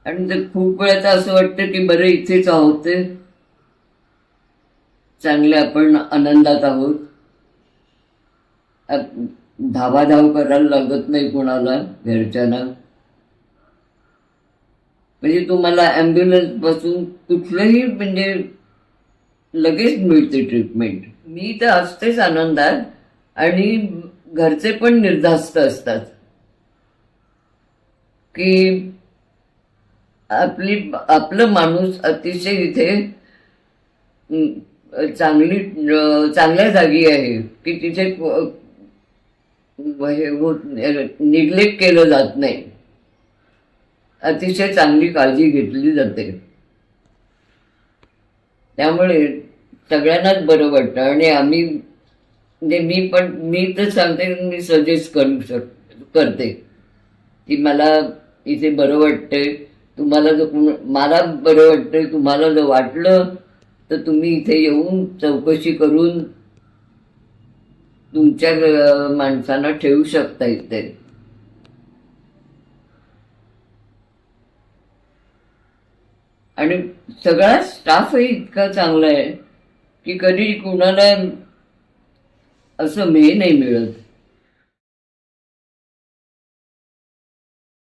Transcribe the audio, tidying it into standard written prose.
आणि ते खूप वेळा असं वाटतं की बरं इथेच आहोत, ते चांगले आपण आनंदात आहोत, धावाधाव करायला लागत नाही कोणाला, घरच्यांना. म्हणजे तुम्हाला ॲम्ब्युलन्स पासून कुठलंही म्हणजे लगेच मिळते ट्रीटमेंट. मी तर असतेच आनंदात, आणि घरचे पण निर्धास्त असतात की आपलं माणूस अतिशय इथे चांगल्या जागी आहे की तिथे निग्लेक्ट केलं जात नाही, अतिशय चांगली काळजी घेतली जाते. त्यामुळे सगळ्यांनाच बरं वाटतं. आणि आम्ही म्हणजे मी तर सांगते, मी सजेस्ट करते की मला इथे बरं वाटतंय. तुम्हाला जर मला बरं वाटतंय, तुम्हाला जर वाटलं तर तुम्ही इथे येऊन चौकशी करून तुमच्या माणसांना ठेवू शकता इथे. आणि सगळा स्टाफही इतका चांगला आहे की कधी कुणाला असं नाही मिळत.